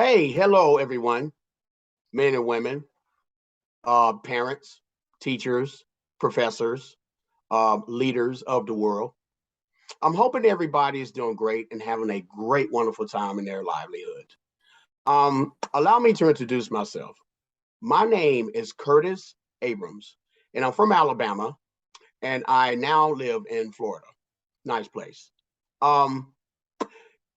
Hey, hello, everyone, men and women, parents, teachers, professors, leaders of the world. I'm hoping everybody is doing great and having a great, wonderful time in their livelihood. Allow me to introduce myself. My name is Curtis Abrams, and I'm from Alabama, and I now live in Florida. Nice place. Um,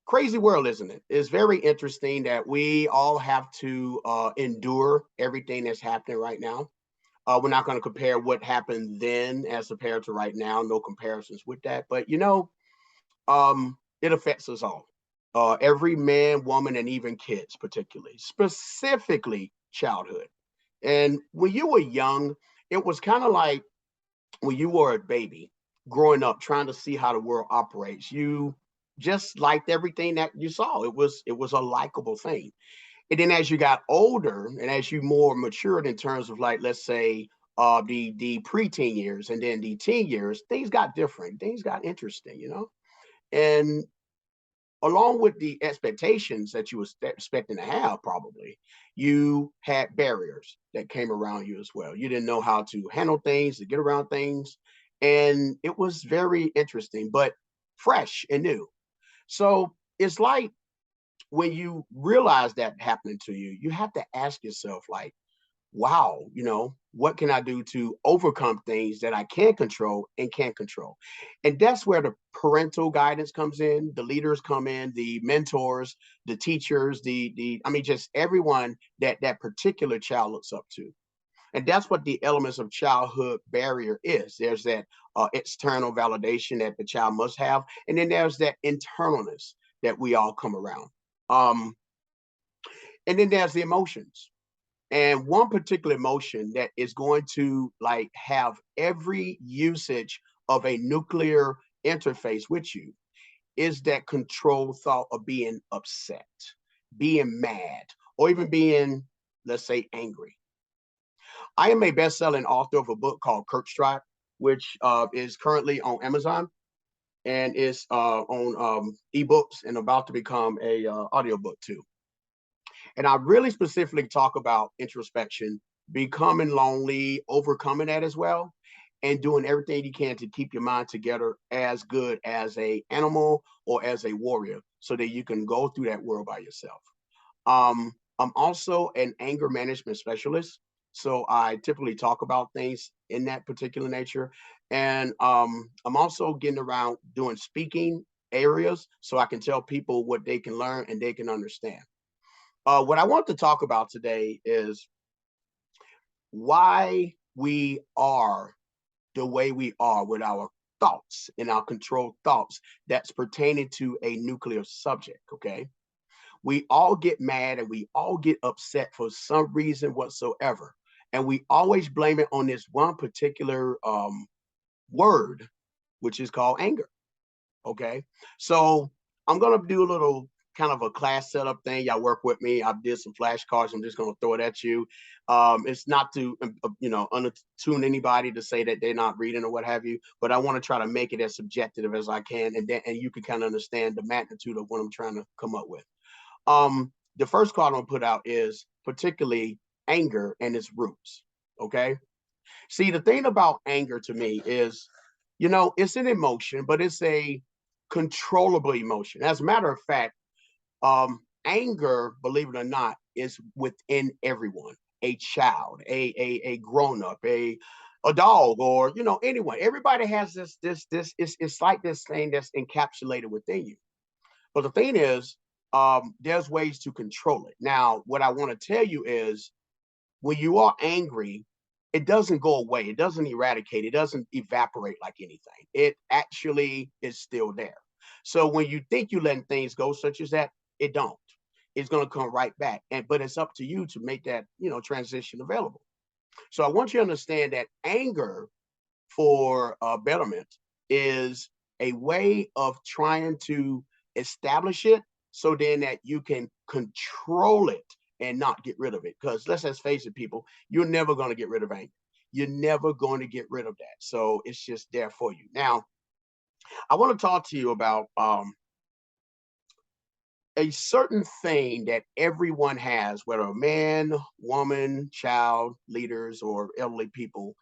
Crazy world, isn't it? It's very interesting that we all have to endure everything that's happening right now. We're not going to compare what happened then as compared to right now. No comparisons with that. But it affects us all. Every man, woman, and even kids, particularly, specifically childhood. And when you were young, it was kind of like when you were a baby growing up, trying to see how the world operates. You just liked everything that you saw. It was a likable thing. And then as you got older and as you more matured in terms of, like, let's say the preteen years and then the teen years, things got different. Things got interesting. And along with the expectations that you was expecting to have, probably you had barriers that came around you as well. You didn't know how to handle things, to get around things, and it was very interesting, but fresh and new. So it's like when you realize that happening to you, you have to ask yourself, like, wow, what can I do to overcome things that I can control and can't control? And that's where the parental guidance comes in, the leaders come in, the mentors, the teachers, just everyone that particular child looks up to. And that's what the elements of childhood barrier is. There's that external validation that the child must have, and then there's that internalness that we all come around. Um, and then there's the emotions, and one particular emotion that is going to, like, have every usage of a nuclear interface with you is that control thought of being upset, being mad, or even being, let's say, angry. I am a best-selling author of a book called Curtis, which is currently on Amazon and is on ebooks and about to become a audiobook too. And I really specifically talk about introspection, becoming lonely, overcoming that as well, and doing everything you can to keep your mind together as good as a animal or as a warrior so that you can go through that world by yourself. I'm also an anger management specialist. So I typically talk about things in that particular nature. And I'm also getting around doing speaking areas so I can tell people what they can learn and they can understand. What I want to talk about today is why we are the way we are with our thoughts and our controlled thoughts that's pertaining to a nuclear subject. Okay. We all get mad and we all get upset for some reason whatsoever. And we always blame it on this one particular word, which is called anger. Okay. So I'm going to do a little kind of a class setup thing. Y'all work with me. I did some flashcards. I'm just going to throw it at you. It's not to, untune anybody to say that they're not reading or what have you, but I want to try to make it as subjective as I can. And you can kind of understand the magnitude of what I'm trying to come up with. The first card I'm going to put out is particularly anger and its roots. Okay. See, the thing about anger to me is, it's an emotion, but it's a controllable emotion. As a matter of fact, anger, believe it or not, is within everyone. A child, a grown up, a dog, or anyone. Everybody has this. It's like this thing that's encapsulated within you. But the thing is, there's ways to control it. Now, what I want to tell you is, when you are angry, it doesn't go away. It doesn't eradicate. It doesn't evaporate like anything. It actually is still there. So when you think you're letting things go, such as that, it don't. It's going to come right back. But it's up to you to make that, transition available. So I want you to understand that anger, for betterment, is a way of trying to establish it so then that you can control it and not get rid of it. Because let's just face it, people, you're never going to get rid of anger. You're never going to get rid of that. So it's just there for you. Now, I want to talk to you about a certain thing that everyone has, whether a man, woman, child, leaders, or elderly people,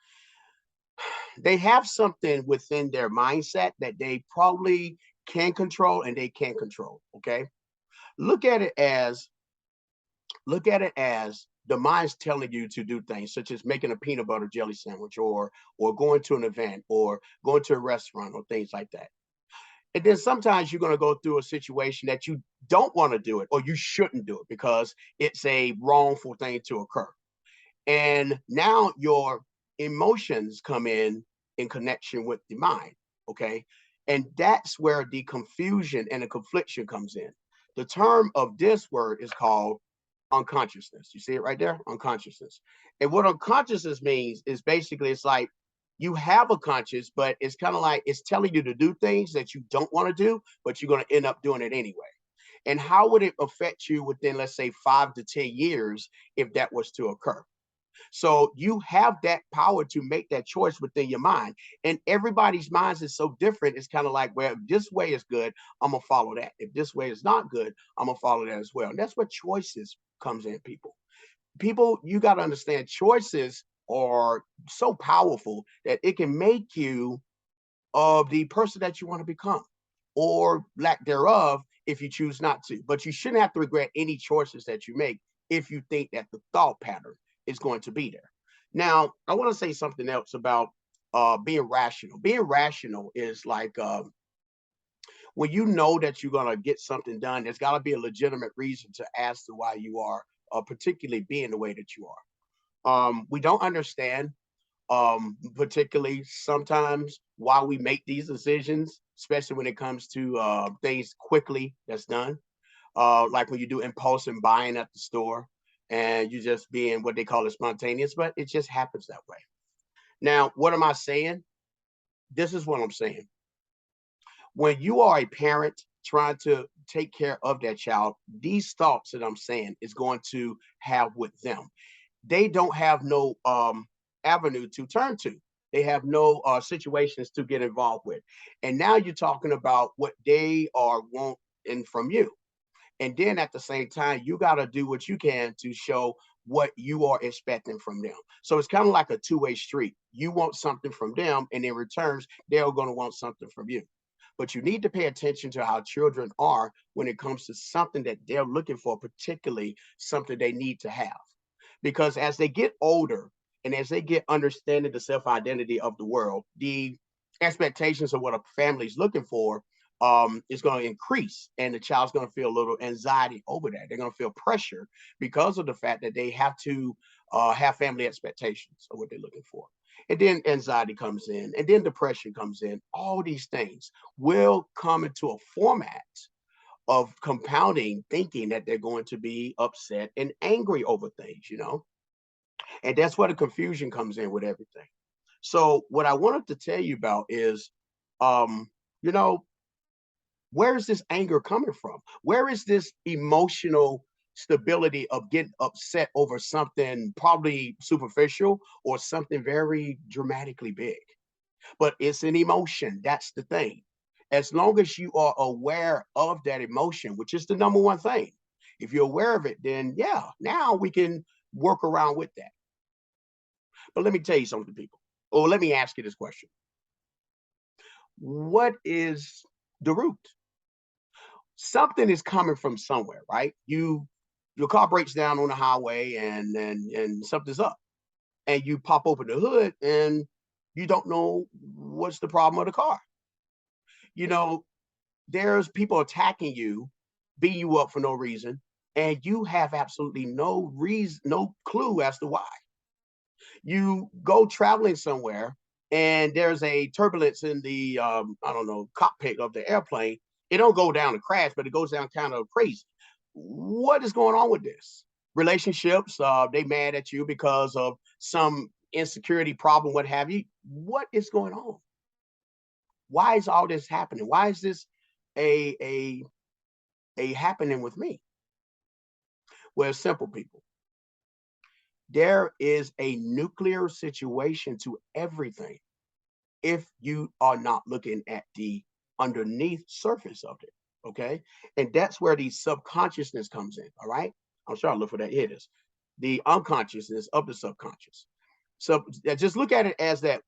they have something within their mindset that they probably can control and they can't control. Okay. Look at it as the mind's telling you to do things such as making a peanut butter jelly sandwich or going to an event or going to a restaurant or things like that. And then sometimes you're going to go through a situation that you don't want to do it or you shouldn't do it because it's a wrongful thing to occur. And now your emotions come in connection with the mind. Okay. And that's where the confusion and the confliction comes in. The term of this word is called unconsciousness. You see it right there? Unconsciousness. And what unconsciousness means is basically it's like you have a conscious, but it's kind of like it's telling you to do things that you don't want to do, but you're going to end up doing it anyway. And how would it affect you within, let's say, 5 to 10 years if that was to occur? So you have that power to make that choice within your mind. And everybody's minds is so different. It's kind of like, well, if this way is good, I'm gonna follow that. If this way is not good, I'm gonna follow that as well. And that's where choices comes in, people. People, you got to understand choices are so powerful that it can make you of the person that you want to become or lack thereof if you choose not to. But you shouldn't have to regret any choices that you make if you think that the thought pattern is going to be there. Now, I want to say something else about being rational. Being rational is like when you know that you're going to get something done, there's got to be a legitimate reason to ask to why you are, particularly being the way that you are. We don't understand particularly sometimes why we make these decisions, especially when it comes to things quickly that's done. Like when you do impulsive buying at the store and you just being what they call it spontaneous, but it just happens that way. Now, what am I saying? This is what I'm saying. When you are a parent trying to take care of that child, these thoughts that I'm saying is going to have with them. They don't have no avenue to turn to. They have no situations to get involved with. And now you're talking about what they are wanting from you. And then at the same time, you got to do what you can to show what you are expecting from them. So it's kind of like a two-way street. You want something from them, and in returns, they're going to want something from you. But you need to pay attention to how children are when it comes to something that they're looking for, particularly something they need to have. Because as they get older and as they get understanding the self-identity of the world, the expectations of what a family is looking for is going to increase, and the child's going to feel a little anxiety over that. They're going to feel pressure because of the fact that they have to have family expectations of what they're looking for. And then anxiety comes in, and then depression comes in. All these things will come into a format of compounding thinking that they're going to be upset and angry over things. And that's where the confusion comes in with everything. So what I wanted to tell you about is, um, you know, where is this anger coming from? Where is this emotional stability of getting upset over something probably superficial or something very dramatically big? But it's an emotion. That's the thing. As long as you are aware of that emotion, which is the number one thing, if you're aware of it, then yeah, now we can work around with that. But let me tell you something, people. Or let me ask you this question. What is the root? Something is coming from somewhere, right? Your car breaks down on the highway and something's up. And you pop open the hood and you don't know what's the problem of the car. You know, there's people attacking you, beating you up for no reason, and you have absolutely no reason, no clue as to why. You go traveling somewhere and there's a turbulence in the I don't know, cockpit of the airplane. It don't go down and crash, but it goes down kind of crazy. What is going on with this? Relationships, they mad at you because of some insecurity problem, what have you. What is going on? Why is all this happening? Why is this a a a happening with me? Well, simple, people. There is a nuclear situation to everything if you are not looking at the underneath surface of it. Okay. And that's where the subconsciousness comes in. All right. I'm trying to look for that. Here it is. The unconsciousness of the subconscious. So just look at it as that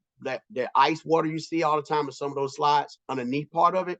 ice water you see all the time in some of those slides underneath part of it.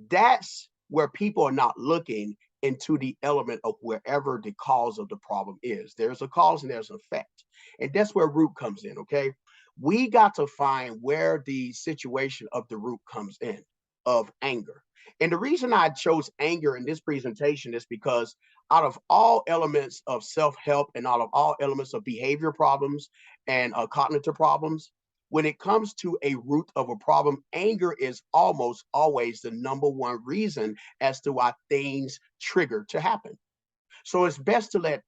That's where people are not looking into the element of wherever the cause of the problem is. There's a cause and there's an effect. And that's where root comes in. Okay. We got to find where the situation of the root comes in of anger. And the reason I chose anger in this presentation is because out of all elements of self-help and out of all elements of behavior problems and cognitive problems, when it comes to a root of a problem, anger is almost always the number one reason as to why things trigger to happen. So it's best to let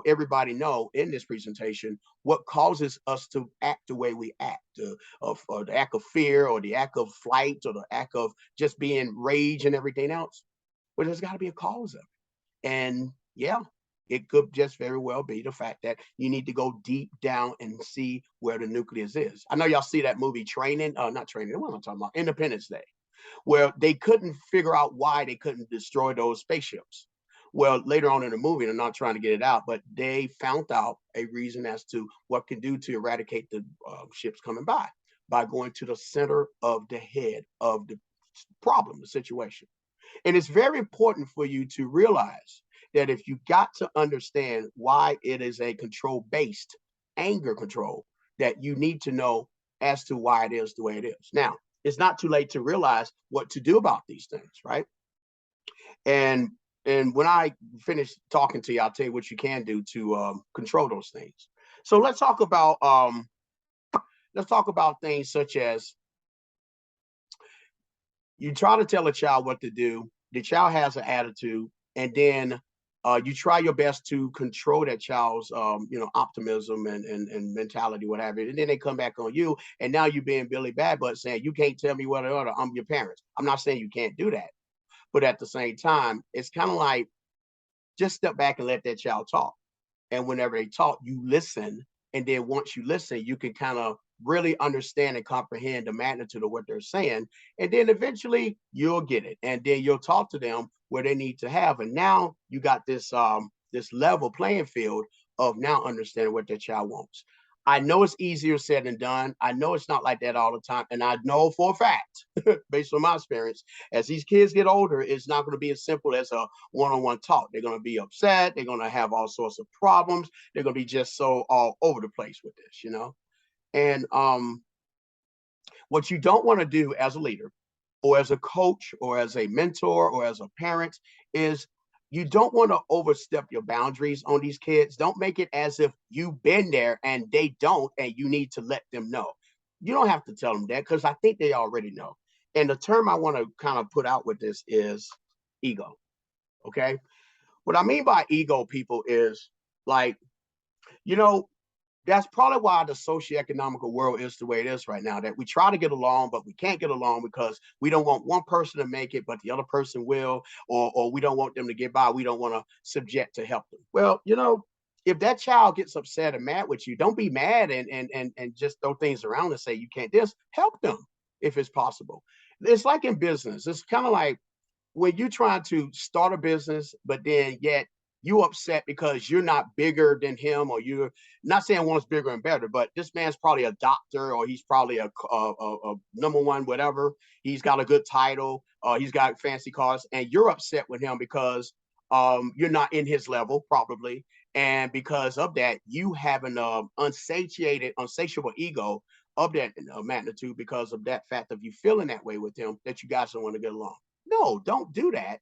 everybody know in this presentation what causes us to act the way we act, or the act of fear, or the act of flight, or the act of just being rage and everything else. But there's got to be a cause of it. And yeah, it could just very well be the fact that you need to go deep down and see where the nucleus is. I know y'all see that movie Training, not Training, what am I talking about? Independence Day, where they couldn't figure out why they couldn't destroy those spaceships. Well, later on in the movie, I'm not trying to get it out, but they found out a reason as to what can do to eradicate the ships coming by going to the center of the head of the problem, the situation. And it's very important for you to realize that if you got to understand why it is a control based anger control, that you need to know as to why it is the way it is. Now, it's not too late to realize what to do about these things, right? And and when I finish talking to you, I'll tell you what you can do to control those things. So let's talk about things such as you try to tell a child what to do. The child has an attitude, and then you try your best to control that child's optimism and mentality, what have you. And then they come back on you, and now you're being Billy Bad Butt saying you can't tell me what or I'm your parents. I'm not saying you can't do that, but at the same time, it's kind of like just step back and let that child talk. And whenever they talk, you listen. And then once you listen, you can kind of really understand and comprehend the magnitude of what they're saying. And then eventually you'll get it. And then you'll talk to them where they need to have. And now you got this level playing field of now understanding what their child wants. I know it's easier said than done. I know it's not like that all the time. And I know for a fact, based on my experience, as these kids get older, it's not going to be as simple as a one-on-one talk. They're going to be upset. They're going to have all sorts of problems. They're going to be just so all over the place with this. And what you don't want to do as a leader or as a coach or as a mentor or as a parent is you don't want to overstep your boundaries on these kids. Don't make it as if you've been there and they don't, and you need to let them know. You don't have to tell them that because I think they already know. And the term I want to kind of put out with this is ego. Okay. What I mean by ego, people, is like, you know, that's probably why the socioeconomical world is the way it is right now, that we try to get along, but we can't get along because we don't want one person to make it, but the other person will, or we don't want them to get by. We don't want to subject to help them. Well, if that child gets upset and mad with you, don't be mad and just throw things around and say you can't this. Help them if it's possible. It's like in business. It's kind of like when you try to start a business, but then yet you upset because you're not bigger than him, or you're not saying one's bigger and better, but this man's probably a doctor, or he's probably a number one, whatever. He's got a good title, he's got fancy cars, and you're upset with him because you're not in his level, probably. And because of that, you have an unsatiable ego of that magnitude because of that fact of you feeling that way with him, that you guys don't want to get along. No, don't do that.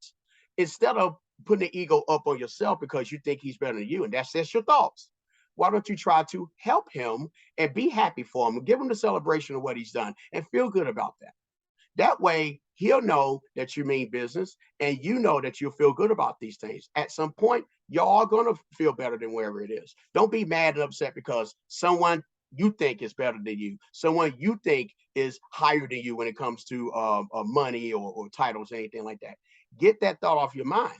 Instead of putting the ego up on yourself because you think he's better than you, and that's just your thoughts. Why don't you try to help him and be happy for him and give him the celebration of what he's done and feel good about that? That way, he'll know that you mean business, and you know that you'll feel good about these things. At some point, y'all are going to feel better than wherever it is. Don't be mad and upset because someone you think is better than you, someone you think is higher than you when it comes to money or titles or anything like that. Get that thought off your mind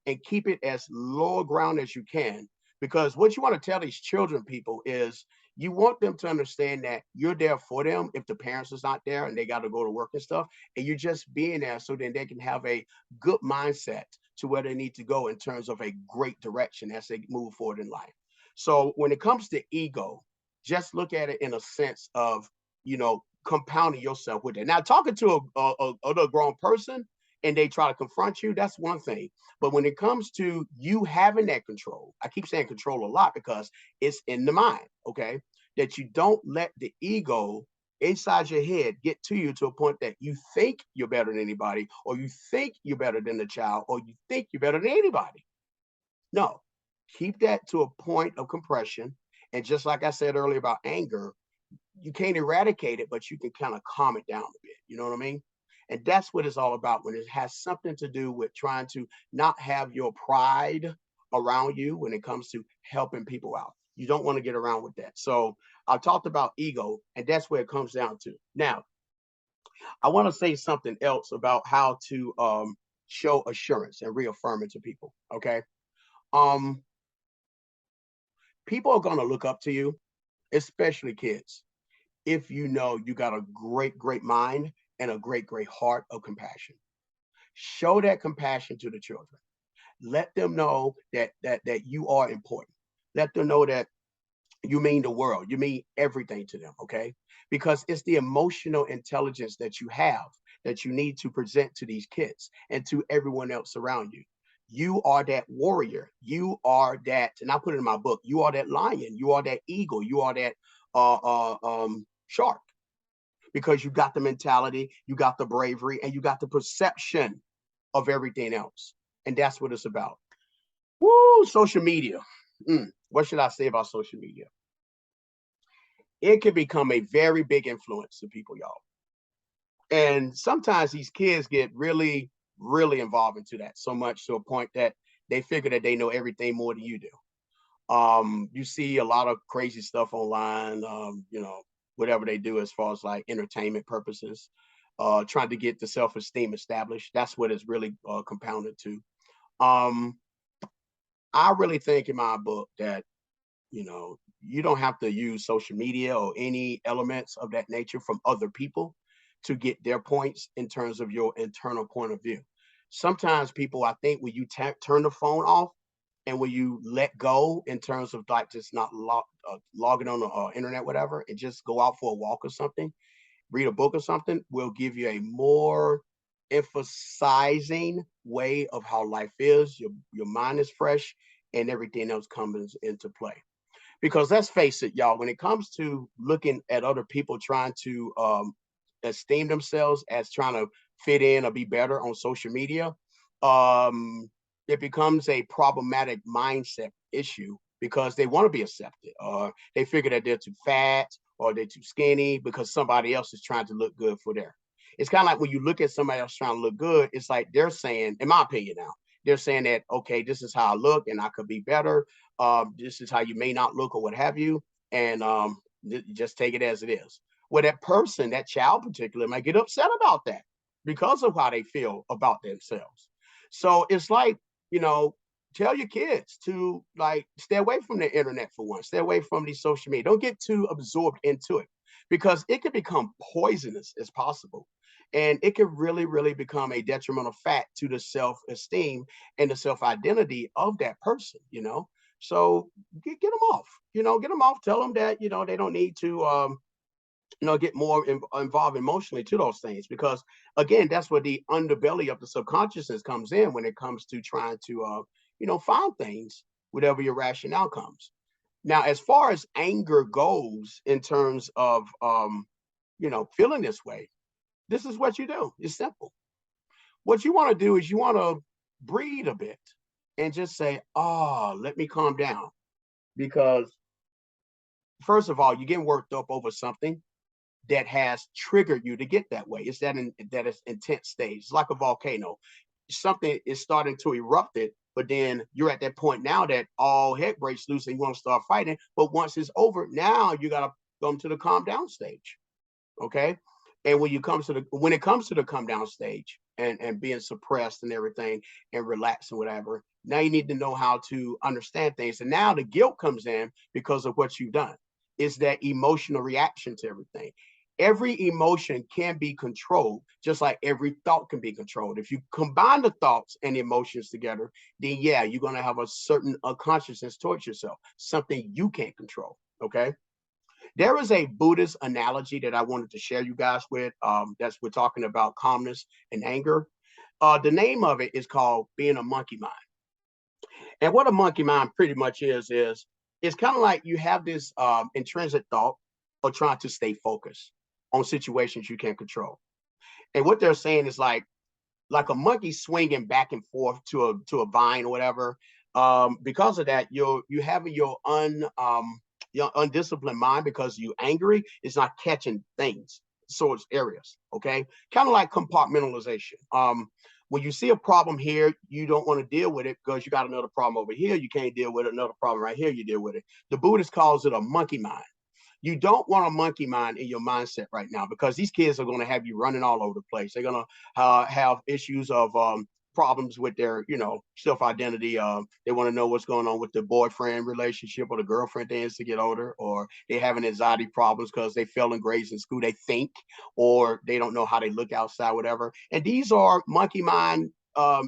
and keep it as low ground as you can. Because what you want to tell these children, people, is You want them to understand that you're there for them if the parents is not there and they got to go to work and stuff, and you're just being there so then they can have a good mindset to where they need to go in terms of a great direction as they move forward in life. So when it comes to ego, just look at it in a sense of, compounding yourself with it. Now, talking to a grown person and they try to confront you, that's one thing. But when it comes to you having that control, I keep saying control a lot because it's in the mind, okay? That you don't let the ego inside your head get to you to a point that you think you're better than anybody, or you think you're better than the child, or you think you're better than anybody. No, keep that to a point of compression. And just like I said earlier about anger, you can't eradicate it, but you can kind of calm it down a bit. You know what I mean? And that's what it's all about when it has something to do with trying to not have your pride around you when it comes to helping people out. You don't want to get around with that. So I talked about ego, and that's where it comes down to. Now, I want to say something else about how to show assurance and reaffirm it to people. Okay. Um, People are going to look up to you, especially kids, if you know you got a great, great mind and a great, great heart of compassion. Show that compassion to the children. Let them know that you are important. Let them know that you mean the world. You mean everything to them, okay? Because it's the emotional intelligence that you have that you need to present to these kids and to everyone else around you. You are that warrior. You are that, and I put it in my book, you are that lion. You are that eagle. You are that shark, because you got the mentality, you got the bravery, and you got the perception of everything else. And that's what it's about. Woo, social media. What should I say about social media? It can become a very big influence to people, y'all. And sometimes these kids get really, really involved into that so much to a point that they figure that they know everything more than you do. You see a lot of crazy stuff online, whatever they do as far as like entertainment purposes, trying to get the self-esteem established. That's what it's really compounded to. Um, I really think in my book that, you don't have to use social media or any elements of that nature from other people to get their points in terms of your internal point of view. Sometimes people, I think, when you turn the phone off and when you let go in terms of like just not logging on the internet, whatever, and just go out for a walk or something, read a book or something, will give you a more emphasizing way of how life is. Your mind is fresh and everything else comes into play. Because let's face it, y'all, when it comes to looking at other people trying to esteem themselves as trying to fit in or be better on social media, um, it becomes a problematic mindset issue because they want to be accepted, or they figure that they're too fat or they're too skinny because somebody else is trying to look good for their. It's kind of like when you look at somebody else trying to look good, it's like they're saying, in my opinion now, they're saying that, okay, this is how I look and I could be better. This is how you may not look or what have you. And just take it as it is. Well, that person, that child particularly, might get upset about that because of how they feel about themselves. So it's like, you know, tell your kids to like stay away from the internet for one, stay away from these social media. Don't get too absorbed into it because it can become poisonous as possible. And it can really, really become a detrimental fact to the self-esteem and the self-identity of that person. So get them off, get them off, tell them that, they don't need to, get more involved emotionally to those things because again, that's where the underbelly of the subconsciousness comes in when it comes to trying to, find things, whatever your rationale comes. Now, as far as anger goes in terms of, feeling this way, this is what you do. It's simple. What you want to do is you want to breathe a bit and just say, oh, let me calm down. Because first of all, you're getting worked up over something that has triggered you to get that way. It's that is intense stage. It's like a volcano. Something is starting to erupt it, but then you're at that point now that all heck breaks loose and you want to start fighting. But once it's over, now you gotta come to the calm down stage. Okay. And when it comes to the come down stage and being suppressed and everything and relax and whatever, now you need to know how to understand things. And now the guilt comes in because of what you've done. is that emotional reaction to everything. Every emotion can be controlled, just like every thought can be controlled. If you combine the thoughts and emotions together, then yeah, you're going to have a certain unconsciousness towards yourself, something you can't control. Okay. There is a Buddhist analogy that I wanted to share you guys with. That's we're talking about calmness and anger. The name of it is called being a monkey mind. And what a monkey mind pretty much is it's kind of like you have this intrinsic thought of trying to stay focused on situations you can't control. And what they're saying is like a monkey swinging back and forth to a vine or whatever. Because of that, you having your undisciplined mind because you angry. It's not catching things, so it's areas. Okay, kind of like compartmentalization. When you see a problem here, you don't want to deal with it because you got another problem over here. You can't deal with it. Another problem right here, you deal with it. The Buddhist calls it a monkey mind. You don't want a monkey mind in your mindset right now because these kids are going to have you running all over the place. They're going to have issues of problems with their, self-identity. They want to know what's going on with the boyfriend relationship or the girlfriend they is to get older, or they having anxiety problems because they fail in grades in school, they think, or they don't know how they look outside, whatever. And these are monkey mind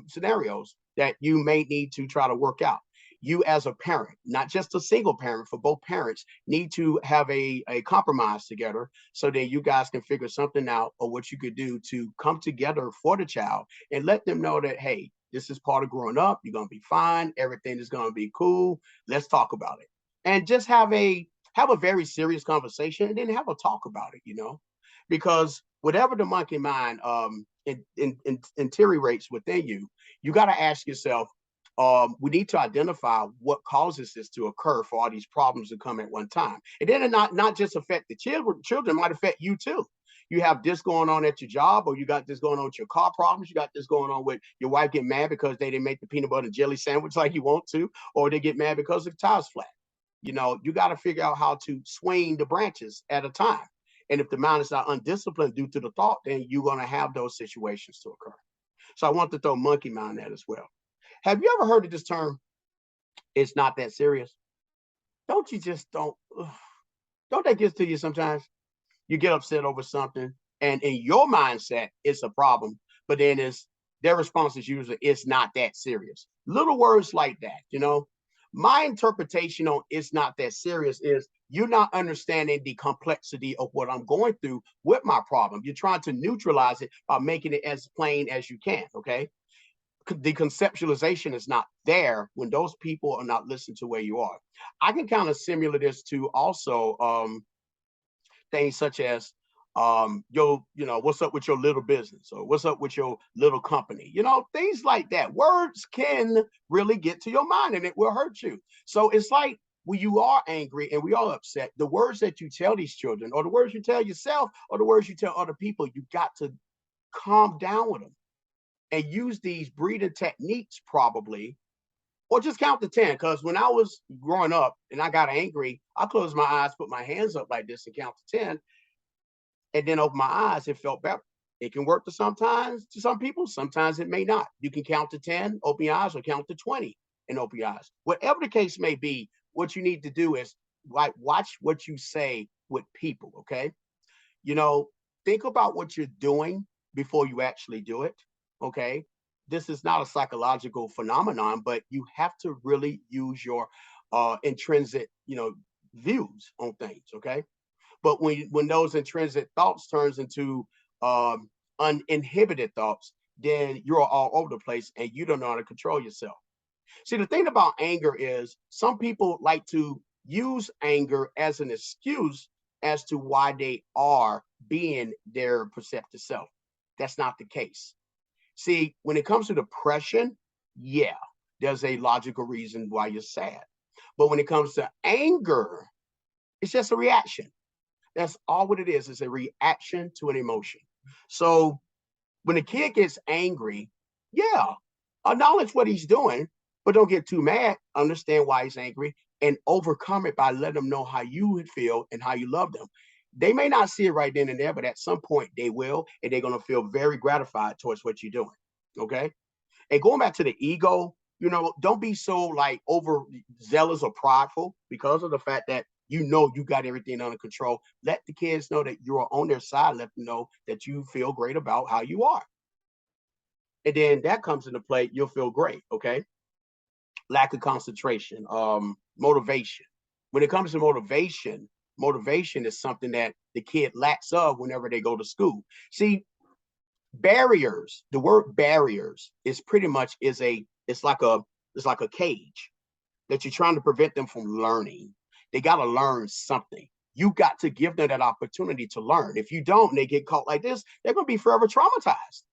scenarios that you may need to try to work out. You as a parent, not just a single parent, for both parents, need to have a compromise together so that you guys can figure something out or what you could do to come together for the child and let them know that, hey, this is part of growing up. You're going to be fine. Everything is going to be cool. Let's talk about it. And just have a very serious conversation and then have a talk about it, because whatever the monkey mind interrogates within you, you got to ask yourself, we need to identify what causes this to occur for all these problems to come at one time. And then it not just affect the children might affect you too. You have this going on at your job, or you got this going on with your car problems. You got this going on with your wife getting mad because they didn't make the peanut butter and jelly sandwich like you want to, or they get mad because the tire's flat. You got to figure out how to swing the branches at a time. And if the mind is not undisciplined due to the thought, then you're going to have those situations to occur. So I want to throw monkey mind at as well. Have you ever heard of this term? It's not that serious. Don't you just don't that get to you sometimes? You get upset over something, and in your mindset, it's a problem. But then their response is usually it's not that serious. Little words like that. My interpretation on it's not that serious is you're not understanding the complexity of what I'm going through with my problem. You're trying to neutralize it by making it as plain as you can. Okay. The conceptualization is not there when those people are not listening to where you are. I can kind of simulate this to also things such as what's up with your little business, or what's up with your little company, things like that. Words can really get to your mind and it will hurt you. So it's like when you are angry and we are upset, the words that you tell these children, or the words you tell yourself, or the words you tell other people, you got to calm down with them and use these breathing techniques probably, or just count to 10. Because when I was growing up and I got angry, I closed my eyes, put my hands up like this and count to 10, and then open my eyes. It felt better. It can work to some people. Sometimes it may not. You can count to 10, open your eyes, or count to 20 and open your eyes. Whatever the case may be, what you need to do is watch what you say with people, okay? Think about what you're doing before you actually do it. Okay, this is not a psychological phenomenon, but you have to really use your intrinsic, views on things. Okay, but when those intrinsic thoughts turns into uninhibited thoughts, then you're all over the place and you don't know how to control yourself. See, the thing about anger is some people like to use anger as an excuse as to why they are being their perceptive self. That's not the case. See, when it comes to depression, yeah, there's a logical reason why you're sad. But when it comes to anger, it's just a reaction. That's all what it is. It's a reaction to an emotion. So when a kid gets angry, yeah, acknowledge what he's doing, but don't get too mad. Understand why he's angry and overcome it by letting them know how you would feel and how you love them. They may not see it right then and there, but at some point they will, and they're going to feel very gratified towards what you're doing. Okay. And going back to the ego, don't be so like overzealous or prideful because of the fact that You know you got everything under control. Let the kids know that you are on their side. Let them know that you feel great about how you are. And then that comes into play, you'll feel great, okay? Lack of concentration, motivation. When it comes to motivation, motivation is something that the kid lacks of whenever they go to school. See, barriers, the word barriers is pretty much it's like a cage that you're trying to prevent them from learning. They got to learn something. You got to give them that opportunity to learn. If you don't, and they get caught like this, they're going to be forever traumatized.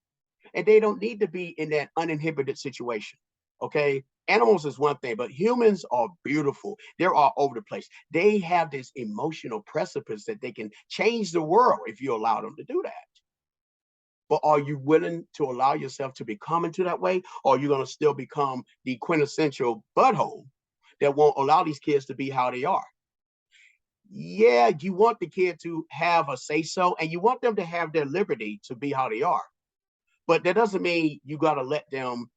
And they don't need to be in that uninhibited situation. Okay. Animals is one thing, but humans are beautiful. They're all over the place. They have this emotional precipice that they can change the world if you allow them to do that. But are you willing to allow yourself to become into that way? Or are you going to still become the quintessential butthole that won't allow these kids to be how they are? Yeah, you want the kid to have a say so, and you want them to have their liberty to be how they are. But that doesn't mean you got to let them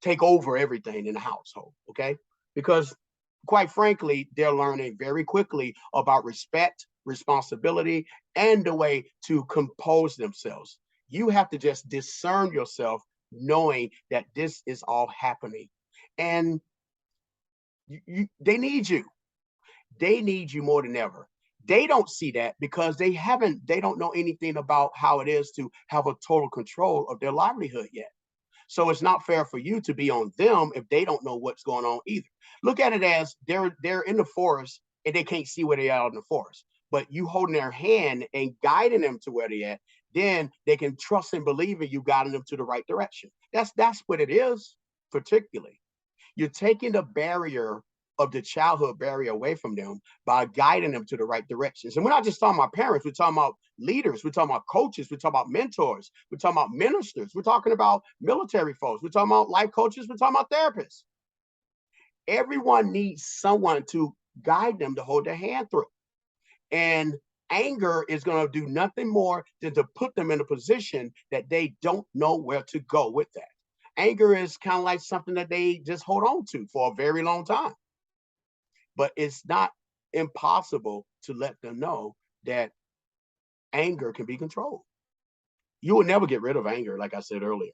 take over everything in the household, okay? Because quite frankly, they're learning very quickly about respect, responsibility, and the way to compose themselves. You have to just discern yourself, knowing that this is all happening. And they need you. They need you more than ever. They don't see that because they don't know anything about how it is to have a total control of their livelihood yet. So it's not fair for you to be on them if they don't know what's going on either. Look at it as they're in the forest and they can't see where they are in the forest. But you holding their hand and guiding them to where they're at, then they can trust and believe in you guiding them to the right direction. That's what it is, particularly. You're taking the barrier of the childhood barrier away from them by guiding them to the right directions. And we're not just talking about parents, we're talking about leaders, we're talking about coaches, we're talking about mentors, we're talking about ministers, we're talking about military folks, we're talking about life coaches, we're talking about therapists. Everyone needs someone to guide them to hold their hand through. And anger is going to do nothing more than to put them in a position that they don't know where to go with that. Anger is kind of like something that they just hold on to for a very long time. But it's not impossible to let them know that anger can be controlled. You will never get rid of anger, like I said earlier,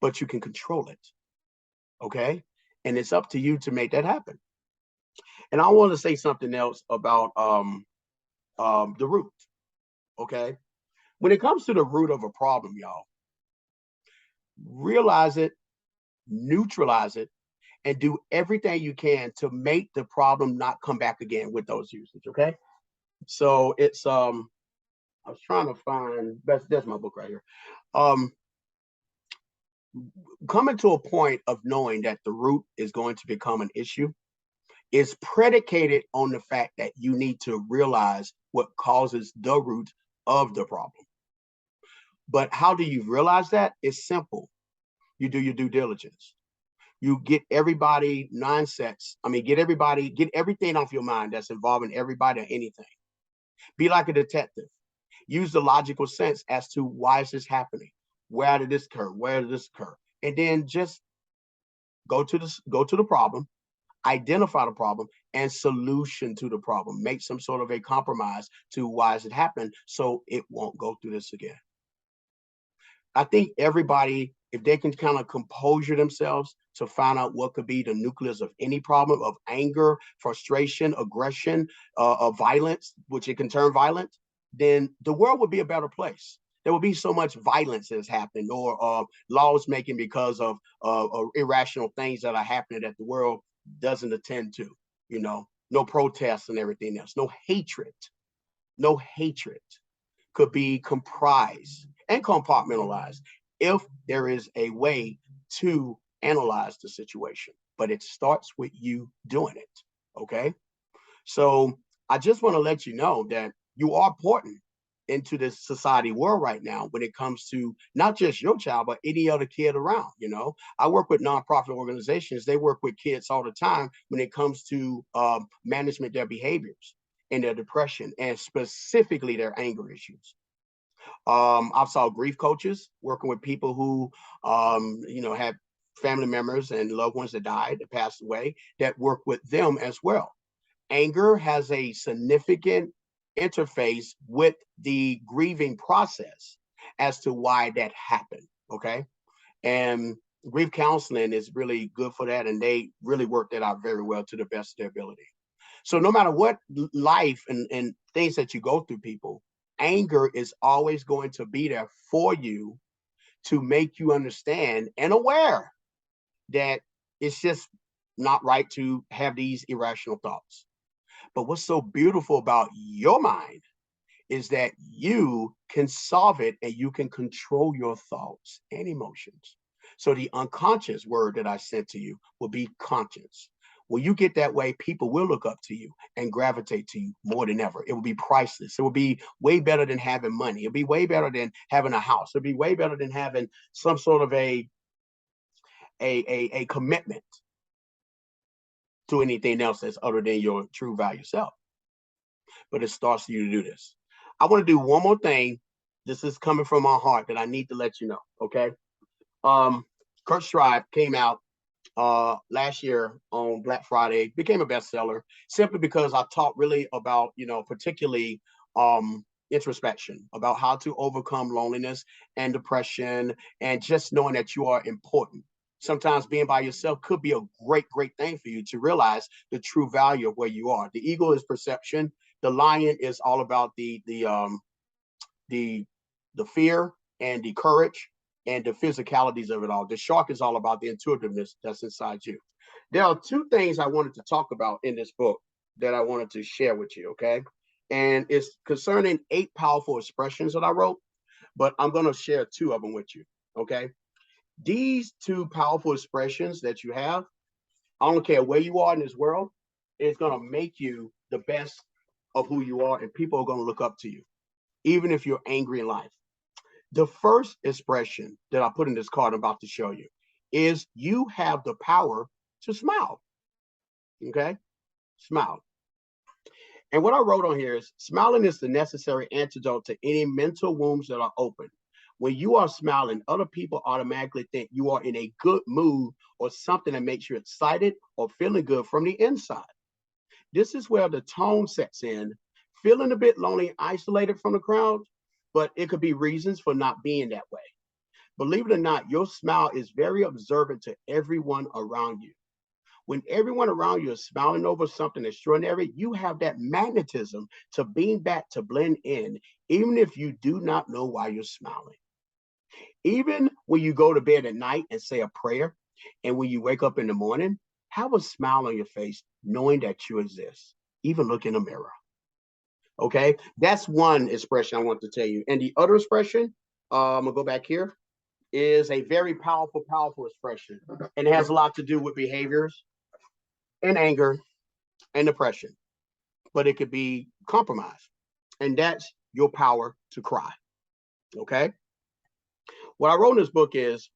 but you can control it. Okay. And it's up to you to make that happen. And I want to say something else about the root. Okay. When it comes to the root of a problem, y'all, realize it, neutralize it, and do everything you can to make the problem not come back again with those usage. Okay. So it's I was trying to find that's my book right here. Um, Coming to a point of knowing that the root is going to become an issue is predicated on the fact that you need to realize what causes the root of the problem. But how do you realize that? It's simple. You do your due diligence. You get everybody mindsets. I mean, get everything off your mind that's involving everybody or anything. Be like a detective. Use the logical sense as to why is this happening? Where did this occur? Where did this occur? And then just go to the problem, identify the problem, and solution to the problem. Make some sort of a compromise to why is it happening so it won't go through this again. I think everybody, if they can kind of compose themselves to find out what could be the nucleus of any problem of anger, frustration, aggression, of violence, which it can turn violent, then the world would be a better place. There will be so much violence that's happening or laws making because of irrational things that are happening that the world doesn't attend to, no protests and everything else, no hatred could be comprised and compartmentalized if there is a way to analyze the situation. But it starts with you doing it. Okay. So I just want to let you know that you are important into this society world right now when it comes to not just your child, but any other kid around. I work with nonprofit organizations. They work with kids all the time when it comes to management, their behaviors and their depression, and specifically their anger issues. I've saw grief coaches working with people who, have family members and loved ones that died, that passed away, that work with them as well. Anger has a significant interface with the grieving process as to why that happened. Okay. And grief counseling is really good for that. And they really work that out very well to the best of their ability. So no matter what life and things that you go through, people, anger is always going to be there for you to make you understand and aware that it's just not right to have these irrational thoughts. But what's so beautiful about your mind is that you can solve it and you can control your thoughts and emotions. So the unconscious word that I sent to you will be conscious. When you get that way, people will look up to you and gravitate to you more than ever. It will be priceless. It will be way better than having money. It'll be way better than having a house. It'll be way better than having some sort of a commitment to anything else that's other than your true value self. But it starts for you to do this. I want to do one more thing. This is coming from my heart that I need to let you know. Okay. Kurt Stride came out last year on Black Friday, became a bestseller simply because I talked really about, particularly introspection, about how to overcome loneliness and depression and just knowing that you are important. Sometimes being by yourself could be a great, great thing for you to realize the true value of where you are. The ego is perception. The lion is all about the the fear and the courage and the physicalities of it all. The shark is all about the intuitiveness that's inside you. There are two things I wanted to talk about in this book that I wanted to share with you, okay? And it's concerning 8 powerful expressions that I wrote, but I'm going to share 2 of them with you, okay? These 2 powerful expressions that you have, I don't care where you are in this world, it's going to make you the best of who you are, and people are going to look up to you, even if you're angry in life. The first expression that I put in this card I'm about to show you is you have the power to smile. Okay? Smile. And what I wrote on here is smiling is the necessary antidote to any mental wounds that are open. When you are smiling, other people automatically think you are in a good mood or something that makes you excited or feeling good from the inside. This is where the tone sets in, feeling a bit lonely, isolated from the crowd, but it could be reasons for not being that way. Believe it or not, your smile is very observant to everyone around you. When everyone around you is smiling over something extraordinary, you have that magnetism to beam back to blend in, even if you do not know why you're smiling. Even when you go to bed at night and say a prayer, and when you wake up in the morning, have a smile on your face, knowing that you exist. Even look in the mirror. Okay, that's one expression I want to tell you. And the other expression, I'm gonna go back here, is a very powerful, powerful expression. And it has a lot to do with behaviors and anger and depression, but it could be compromised. And that's your power to cry. Okay. What I wrote in this book is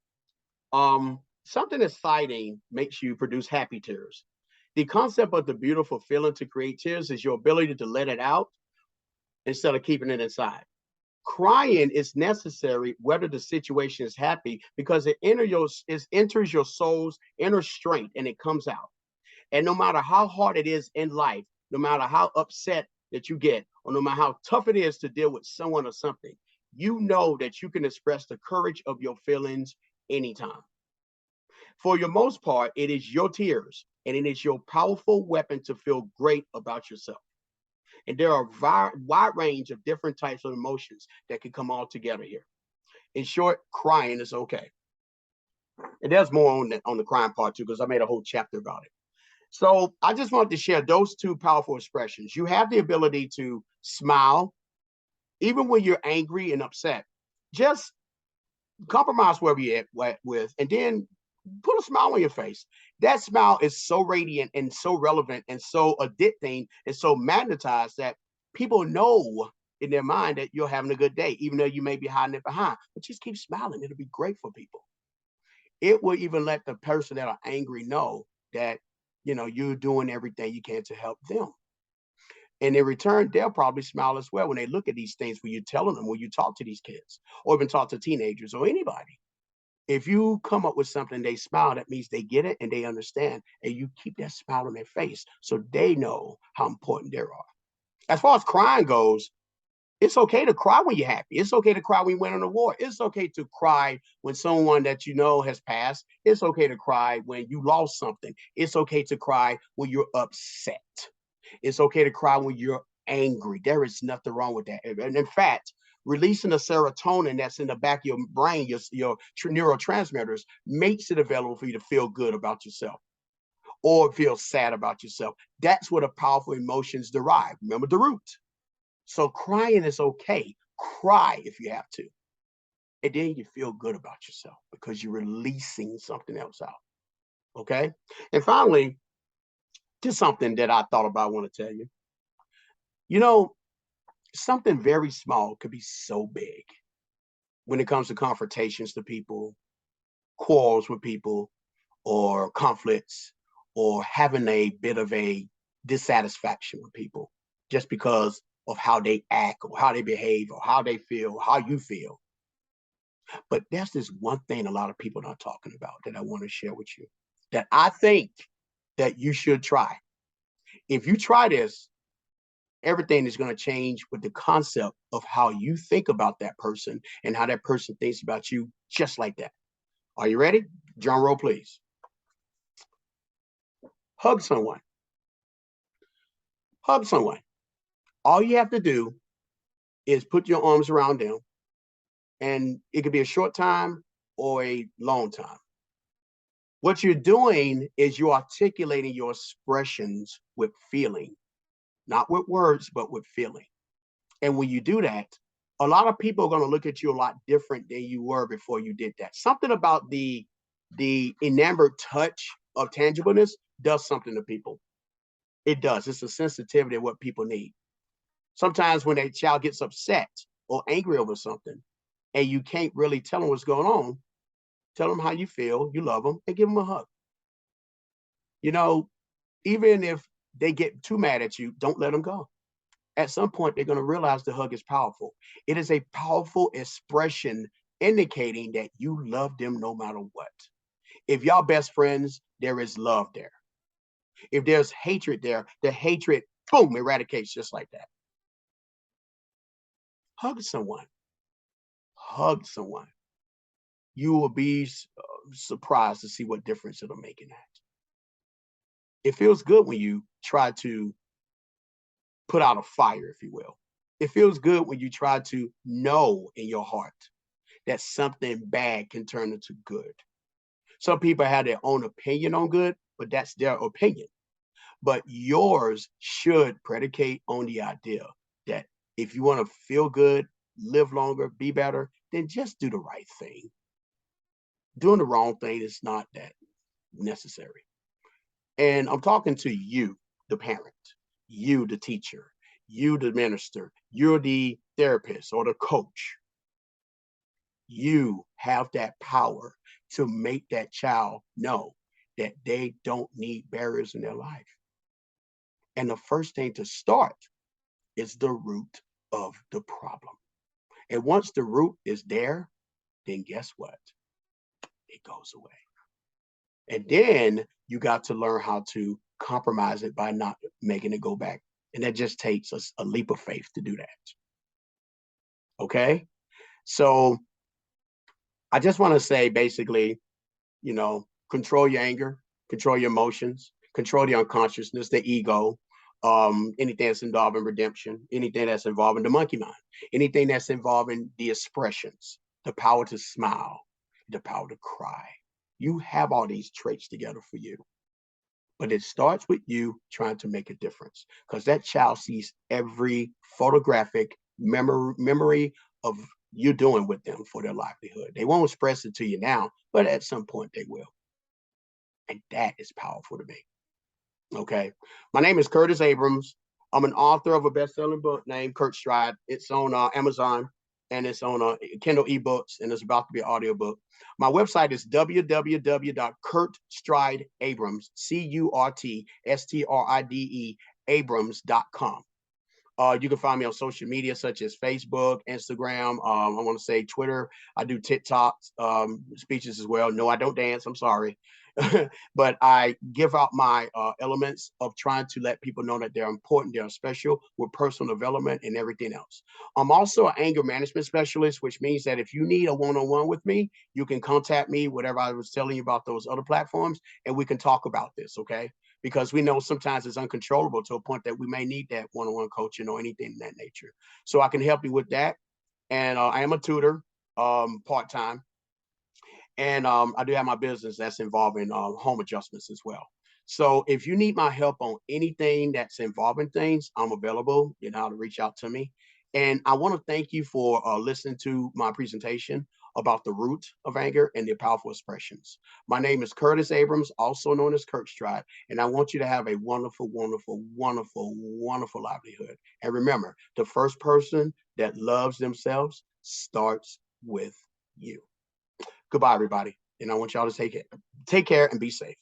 something exciting makes you produce happy tears. The concept of the beautiful feeling to create tears is your ability to let it out instead of keeping it inside. Crying is necessary whether the situation is happy because it enters your soul's inner strength and it comes out. And no matter how hard it is in life, no matter how upset that you get, or no matter how tough it is to deal with someone or something, you know that you can express the courage of your feelings anytime. For your most part, it is your tears and it is your powerful weapon to feel great about yourself. And there are a wide range of different types of emotions that can come all together here. In short, crying is okay. And there's more on the crying part too, because I made a whole chapter about it. So I just wanted to share those 2 powerful expressions. You have the ability to smile, even when you're angry and upset. Just compromise wherever you're at with, and then put a smile on your face. That smile is so radiant and so relevant and so addicting and so magnetized that people know in their mind that you're having a good day, even though you may be hiding it behind. But just keep smiling. It'll be great for people. It will even let the person that are angry know that you're doing everything you can to help them. And in return, they'll probably smile as well when they look at these things when you're telling them, when you talk to these kids or even talk to teenagers or anybody. If you come up with something, they smile, that means they get it and they understand. And you keep that smile on their face so they know how important they are. As far as crying goes, it's okay to cry when you're happy. It's okay to cry when you win an award. It's okay to cry when someone that you know has passed. It's okay to cry when you lost something. It's okay to cry when you're upset. It's okay to cry when you're angry. There is nothing wrong with that. And in fact, releasing the serotonin that's in the back of your brain, your neurotransmitters, makes it available for you to feel good about yourself or feel sad about yourself. That's where the powerful emotions derive. Remember the root. So crying is okay. Cry if you have to. And then you feel good about yourself because you're releasing something else out. Okay. And finally, just something that I thought about, I want to tell you. You know, something very small could be so big when it comes to confrontations to people, quarrels with people, or conflicts, or having a bit of a dissatisfaction with people just because of how they act or how they behave or how they feel, how you feel. But there's this one thing a lot of people are not talking about that I want to share with you that I think that you should try. If you try this, everything is going to change with the concept of how you think about that person and how that person thinks about you, just like that. Are you ready? Drum roll, please. Hug someone. Hug someone. All you have to do is put your arms around them, and it could be a short time or a long time. What you're doing is you're articulating your expressions with feeling, not with words, but with feeling. And when you do that, a lot of people are going to look at you a lot different than you were before you did that. Something about the enamored touch of tangibleness does something to people. It does. It's a sensitivity of what people need. Sometimes when a child gets upset or angry over something, and you can't really tell them what's going on, tell them how you feel, you love them, and give them a hug. You know, even if they get too mad at you, don't let them go. At some point, they're going to realize the hug is powerful. It is a powerful expression indicating that you love them no matter what. If y'all best friends, there is love there. If there's hatred there, the hatred, boom, eradicates just like that. Hug someone. Hug someone. You will be surprised to see what difference it'll make in that. It feels good when you try to put out a fire, if you will. It feels good when you try to know in your heart that something bad can turn into good. Some people have their own opinion on good, but that's their opinion. But yours should predicate on the idea that if you want to feel good, live longer, be better, then just do the right thing. Doing the wrong thing is not that necessary. And I'm talking to you, the parent, you, the teacher, you, the minister, you're the therapist or the coach. You have that power to make that child know that they don't need barriers in their life. And the first thing to start is the root of the problem. And once the root is there, then guess what? It goes away. And then you got to learn how to compromise it by not making it go back. And that just takes a leap of faith to do that. Okay? So I just want to say basically, control your anger, control your emotions, control the unconsciousness, the ego, anything that's involving redemption, anything that's involving the monkey mind, anything that's involving the expressions, the power to smile, the power to cry. You have all these traits together for you. But it starts with you trying to make a difference because that child sees every photographic memory of you doing with them for their livelihood. They won't express it to you now, but at some point they will. And that is powerful to me. Okay. My name is Curtis Abrams. I'm an author of a best-selling book named Kurt Stride. It's on Amazon and it's on Kindle ebooks and it's about to be an audiobook. My website is www.curtstrideabrams, CurtStride, Abrams.com. You can find me on social media such as Facebook, Instagram. I want to say Twitter. I do TikTok speeches as well. No, I don't dance. I'm sorry. But I give out my elements of trying to let people know that they're important, they're special with personal development and everything else. I'm also an anger management specialist, which means that if you need a one-on-one with me, you can contact me, whatever I was telling you about those other platforms, and we can talk about this, okay? Because we know sometimes it's uncontrollable to a point that we may need that one-on-one coaching or anything in that nature. So I can help you with that. And I am a tutor part-time. And I do have my business that's involving home adjustments as well. So if you need my help on anything that's involving things, I'm available. You know how to reach out to me. And I want to thank you for listening to my presentation about the root of anger and the powerful expressions. My name is Curtis Abrams, also known as Kurt Stride, and I want you to have a wonderful, wonderful, wonderful, wonderful livelihood. And remember, the first person that loves themselves starts with you. Goodbye, everybody. And I want y'all to take care and be safe.